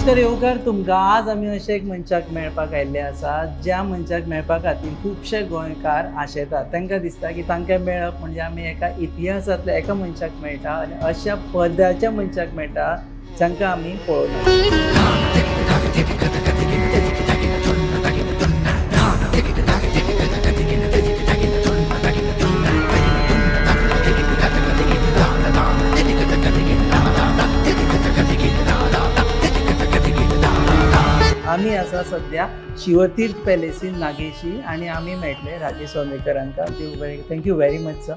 नमस्कार येवकार तुमकां. आज आमी अशे एक मनशाक मेळपाक आयिल्ले आसा ज्या मनशाक मेळपा खातीर खुबशे गोंयकार आशेतात. तांकां दिसता की तांकां मेळप म्हणजे आमी एका इतिहासांतल्या एका मनशाक मेळटा आनी अशा पदाच्या मनशाक मेळटा जांकां आमी पळोवना. आमी आसा सद्या शिवतीर्थ पॅलेस इन नागेशी आनी आमी मेळटले राजे सौंदेकरांका. Thank you very much sir.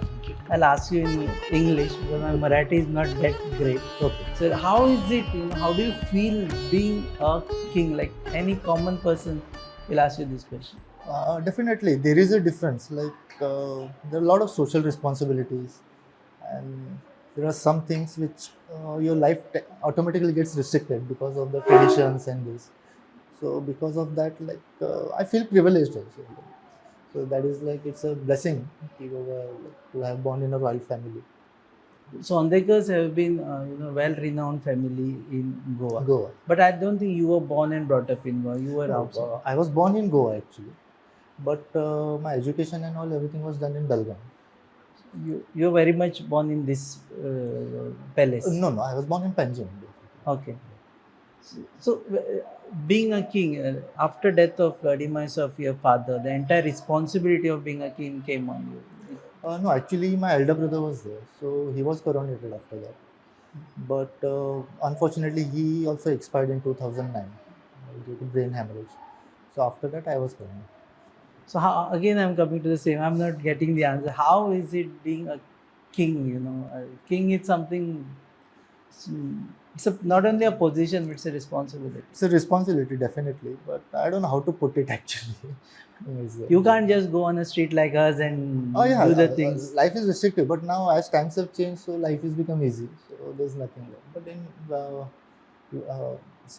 I'll ask you in English because my Marathi is not that great. Okay. So how is it, how do you feel being a king? Like any common person will ask you this question. Definitely, there is a difference. There are a lot of social responsibilities, and there are some things which your life automatically gets restricted because of the traditions and this. So because of that, I feel privileged also. So that is it's a blessing to have born in a royal family. Saundekars have been well-renowned family in Goa. Goa. But I don't think you were born and brought up in Goa. You were No, outside. I was born in Goa actually, but my education and all everything was done in Belgaum. You're very much born in this palace. No, I was born in Panjim. Okay. So being a king, after death of demise of your father, the entire responsibility of being a king came on you. No, actually, my elder brother was there, so he was coronated after that. But unfortunately, he also expired in 2009 due to brain hemorrhage. So after that, I was coronated. So how, again, I'm coming to the same. I'm not getting the answer. How is it being a king? A king is something. It's not only a position, but it's a responsibility. It's a responsibility, definitely, but I don't know how to put it actually. You can't just go on a street like us and do the things. Life is restrictive, but now as times have changed, so life has become easy. So there's nothing left.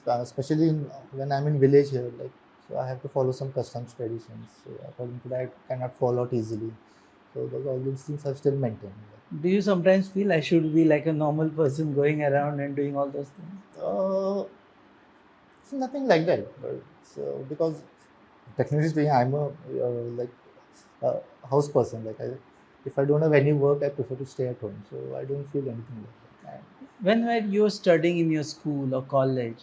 But especially when I'm in village here, so I have to follow some customs traditions. So according to that, I cannot fall out easily. So all these things are still maintained. Do you sometimes feel I should be like a normal person going around and doing all those things? It's nothing like that. But because technically speaking, I'm a house person. If I don't have any work, I prefer to stay at home. So I don't feel anything like that. When you were studying in your school or college,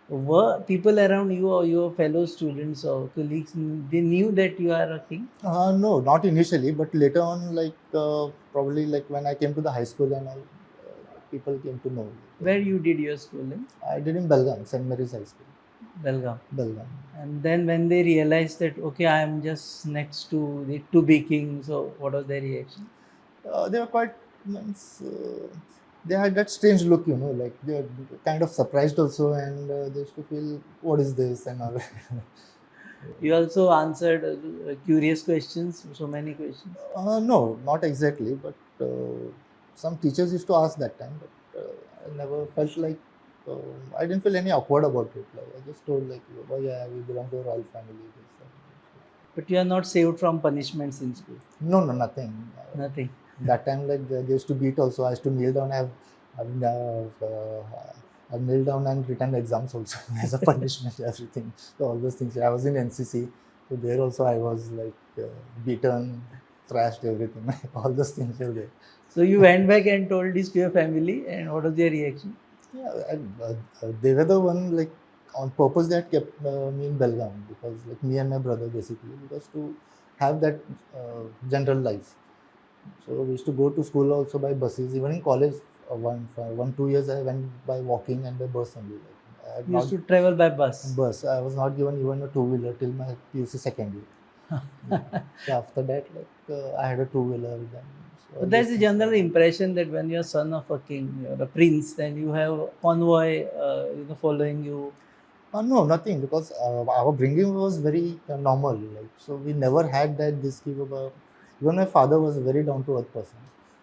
were people around you or your fellow students or colleagues, they knew that you are a king? No, not initially, but later on, probably when I came to the high school and all, people came to know. Where you did your schooling? I did in Belgaum, St. Mary's High School. Belgaum. And then when they realized that, okay, I am just next to the to be king, so what was their reaction? They were quite, they had that strange look, they were kind of surprised also, and they used to feel, what is this and all. You also answered curious questions, so many questions. No, not exactly, but some teachers used to ask that time, but I never felt I didn't feel any awkward about it. I just told oh yeah, we belong to a royal family. But you are not saved from punishments in school? No, nothing. Nothing. That time, they used to beat also. I used to kneel down. I've knelt down and written exams also as a punishment, everything. So all those things. I was in NCC, so there also I was beaten, thrashed, everything. All those things were there. So you went back and told this to your family, and what was their reaction? Yeah, they were the one on purpose that kept me in Belgaum, because me and my brother basically, because to have that general life. So we used to go to school also by buses. Even in college, 2 years I went by walking and by bus only. You used to travel by bus? Bus. I was not given even a two-wheeler till my PUC second year. So after that, I had a two-wheeler then. So but that's the general impression that when you're son of a king, you're a prince, then you have convoy following you. No, nothing, because our bringing was very normal. So we never had that this even my father was a very down-to-earth person.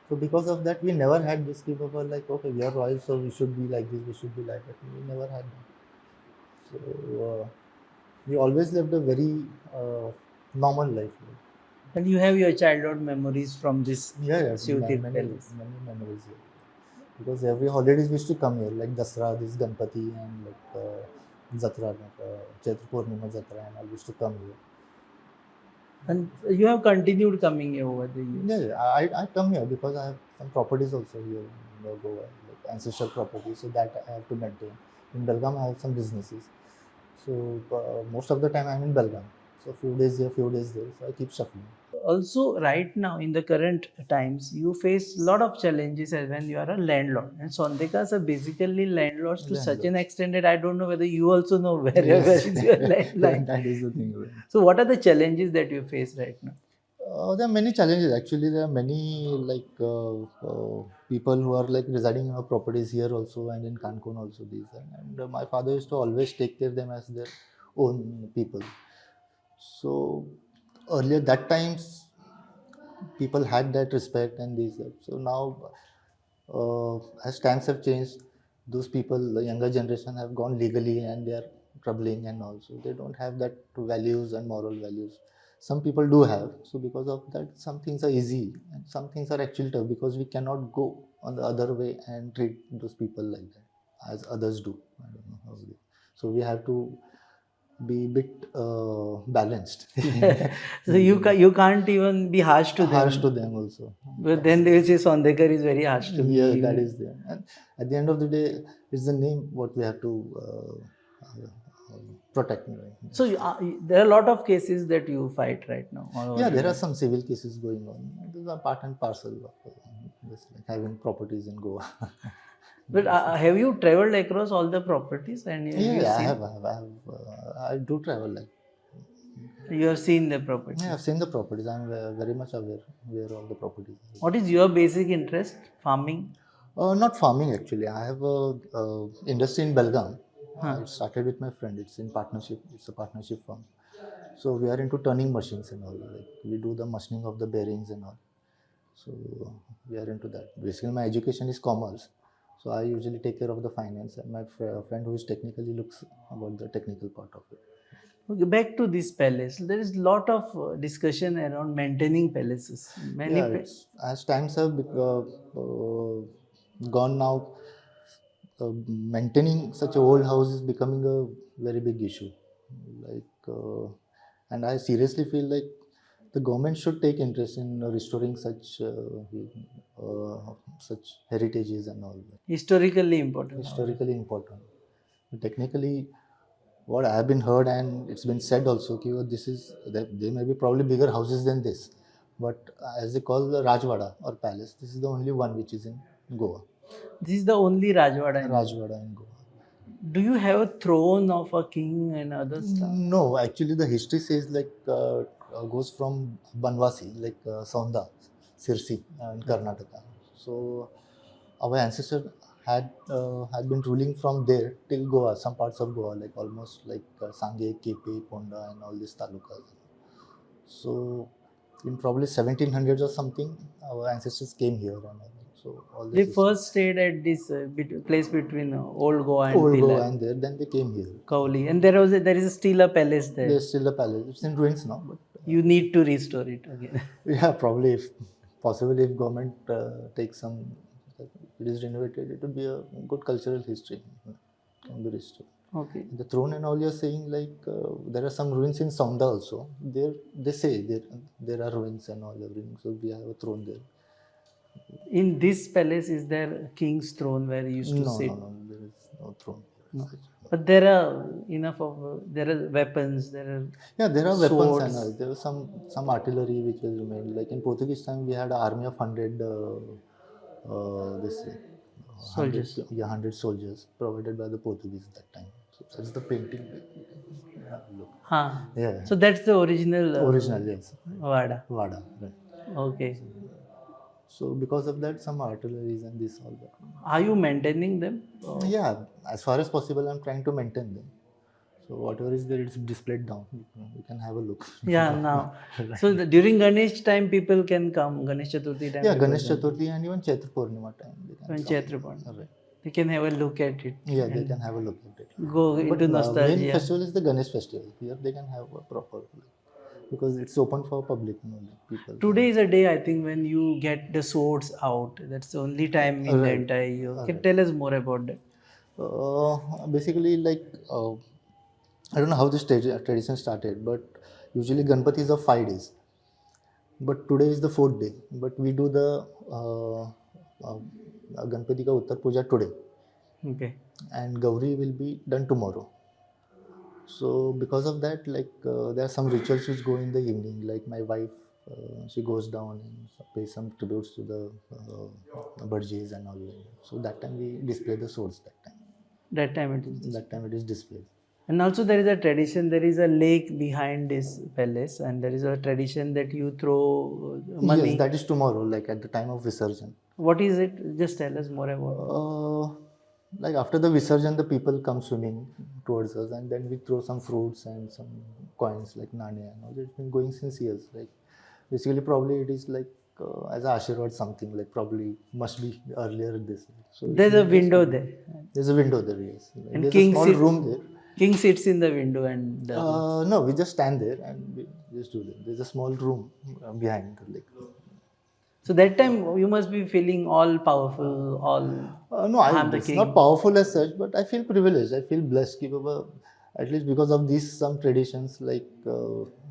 So because of that, we never had this okay, we are royal, so we should be like this, we should be like that. We never had that. So we always lived a very normal life. And you have your childhood memories from this many memories. Because every holidays we used to come here, like Dasra, this Ganpati, and Jatra, Chaitra Purnima Jatra, and I used to come here. And you have continued coming here over the years. Yeah, I come here because I have some properties also here in Goa, like ancestral properties, so that I have to maintain. In Belgaum, I have some businesses, so most of the time I'm in Belgaum. So few days here, few days there, so I keep shuffling. Also, right now in the current times, you face a lot of challenges as when you are a landlord. And Saundekars are basically landlords to such an Landlords. extent that I don't know whether you also know where Yes, is your landline. that is the thing. So, what are the challenges that you face right now? There are many challenges actually. There are many people who are like residing in our properties here also and in Cancun also. These and my father used to always take care of them as their own people. So earlier that times people had that respect and these. So now as times have changed, those people, the younger generation, have gone legally and they are troubling and also they don't have that values and moral values. Some people do have, so because of that, some things are easy and some things are actually tough because we cannot go on the other way and treat those people like that as others do. I don't know how they. So we have to be a bit balanced. So you can't even be harsh to Harsh them. to them also. But then they will say Saundekar is very harsh to me. Yeah, that is there. And at the end of the day, it's the name what we have to protect. So there are a lot of cases that you fight right now. all over Yeah, the there are world. some civil cases going on. These are part and parcel of this, like having properties in Goa. But have you traveled across all the properties and have you Yeah, I seen? have. I do travel. Like, You have seen the yeah, properties. I've seen the properties. I'm very much aware where all the properties are. What is your basic interest? Farming? Not farming actually. I have a industry in Belgaum. Huh. It started with my friend. It's in partnership. It's a partnership firm. So we are into turning machines and all. Like we do the machining of the bearings and all. So we are into that. Basically, my education is commerce. So I usually take care of the finance, and my friend who is technically looks about the technical part of it. Okay, back to this palace. There is lot of discussion around maintaining palaces. Many Yeah, it's as times have gone now. Maintaining such a old house is becoming a very big issue. Like, and I seriously feel like the government should take interest in restoring such heritages and all that. historically important. Historically important. Technically, what I have been heard and it's been said also, कि this is that there may be probably bigger houses than this, but as they call the Rajwada or palace, this is the only one which is in Goa. This is the only Rajwada in Goa. Rajwada in Goa. Do you have a throne of a king and other stuff? No, actually, the history says like goes from Banwasi, like Sonda, Sirsi, in Karnataka. So our ancestors had been ruling from there till Goa, some parts of Goa, like almost like Sangye, Kepe, Ponda, and all these talukas. So in probably 1700s or something, our ancestors came here, and so all They this first stayed at this place between Old Goa and old Goa, Pilar, and there then they came here. Kauli, and there is still a palace there. There's still a palace. It's in ruins now, but You need to restore it again. yeah, probably if possibly if government takes some, if it is renovated, it would be a good cultural history. Can be restored. Okay. The throne and all you're saying, like there are some ruins in Sonda also. There they say there are ruins and all everything. So we have a throne there. In this palace, is there king's throne where he used to sit? No, there is no throne. No. But there are enough of there are weapons. There are Yeah, there are weapons swords. and all. There was some artillery which was remained. Like in Portuguese time, we had an army of 100 this Soldiers. 100 soldiers provided by the Portuguese that time. So that's the painting. Look. Huh. Yeah. So that's the original Original, yes. Vada. Vada. Right. Okay. So because of that, some artilleries and this all that. Are you maintaining them? Yeah, as far as possible, I'm trying to maintain them. So whatever is there, it's displayed down. You can have a look. Yeah, now. So during Ganesh time, people can come. Ganesh Chaturthi time. Yeah, people Ganesh can- Chaturthi and even Chaitra Purnima time. They can When come. Chaitra Purnima. Right. They can have a look at it. Yeah, they can have a look at it. Go into But nostalgia. main festival is the Ganesh festival. Here they can have a proper because it's open for public, people. Today is a day, I think, when you get the swords out. That's the only time in the Right. entire year. Can tell us more about that? Basically, like I don't know how this tradition started, but usually Ganpati is of 5 days. But today is the 4th day. But we do the Ganpati ka Uttar Puja today, Okay. and Gauri will be done tomorrow. So because of that, like there are some rituals which go in the evening. Like my wife, she goes down and pays some tributes to the Burjis and all. So that time we display the swords. That time it is. That time it is displayed. And also there is a tradition, there is a lake behind this palace, and there is a tradition that you throw money. Yes, that is tomorrow, like at the time of Visarjan. What is it? Just tell us more about Like after the Visarjan, the people come swimming towards us, and then we throw some fruits and some coins like Nanya and all. It's been going since years. Like basically, probably it is like as a Ashirwad something, like probably must be earlier this. So There's a window there. There's a window there, yes. And there's King a small sits- room there. King sits in the window and No, we just stand there and we just do that. There's a small room behind the lake. so that time you must be feeling all powerful, all No, I'm the it's king. not powerful as such, but I feel privileged. I feel blessed. Ki baba, at least because of these some traditions, like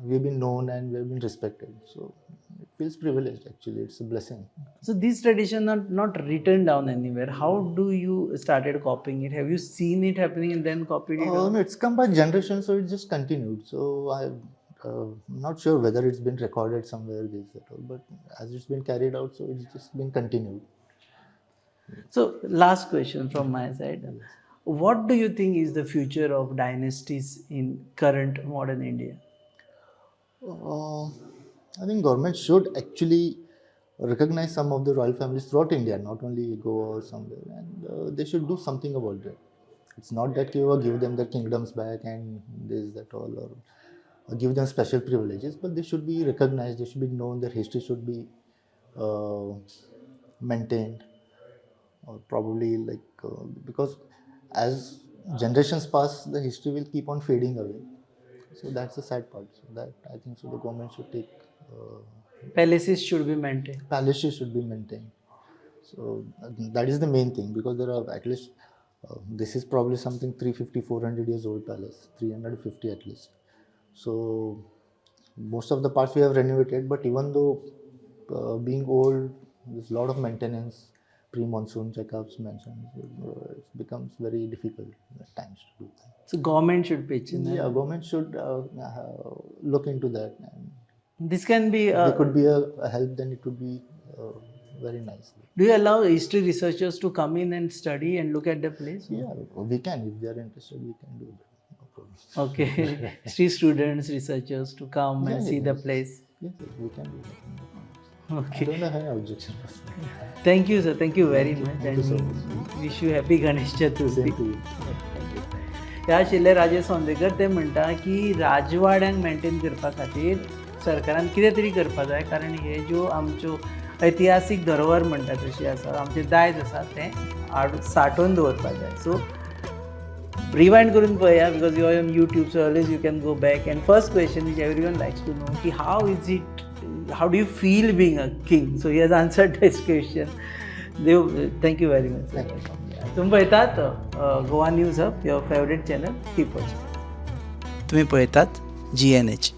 we've been known and we've been respected. So it feels privileged actually. It's a blessing. So these traditions are not written down anywhere. How do you started copying it? Have you seen it happening and then copied it? No, it's come by generation, so it just continued. So I'm not sure whether it's been recorded somewhere, this at all, but as it's been carried out, so it's just been continued. So last question from my side. What do you think is the future of dynasties in current modern India? I think government should actually recognize some of the royal families throughout India, not only Goa or somewhere, and they should do something about that. It's not that you give them their kingdoms back and this, that, all, or give them special privileges, but they should be recognized, they should be known, their history should be maintained, or probably like because as generations pass, the history will keep on fading away. So that's the sad part. So that I think so the government should take Palaces should be maintained. palaces should be maintained. So that is the main thing, because there are at least this is probably something 350 400 years old palace, 350 at least. So most of the parts we have renovated, but even though being old, there's a lot of maintenance, pre-monsoon checkups, mentioned, it becomes very difficult at times to do that. So government should pitch in. Yeah, government should look into that, and This can be. if there could be a help, then it would be very nice. Do you allow history researchers to come in and study and look at the place? Yeah, we can, if they are interested, we can do that. No problem. Okay, history students, researchers to come and see the place. Yes, we can do that. I Okay. don't have any objection. Thank you, sir. Thank you very much. Thank you so And wish you happy Ganesh Chaturthi. Same to you. ह्या शिल्ले राजे सौंदेकर ते म्हणटा की राजवाड्यांक maintain करपा खातीर सरकारान कितें तरी करपा जाय, कारण हे ज्यो आमच्यो ऐतिहासीक धरोहर म्हणटा तशी आसा, आमचे दायज आसा तें सांठोवन दवरपा जाय. सो रिवाइंड करून पळया, because you are on YouTube, so always you can go back. And first question which everyone likes to know की how is it, how do you feel being a king? So he has answered this question. Thank you very much. Thank you. तुम्ही पळयतात Goa news hub, your favourite channel, keep watching. तुम्ही पळयतात GNH.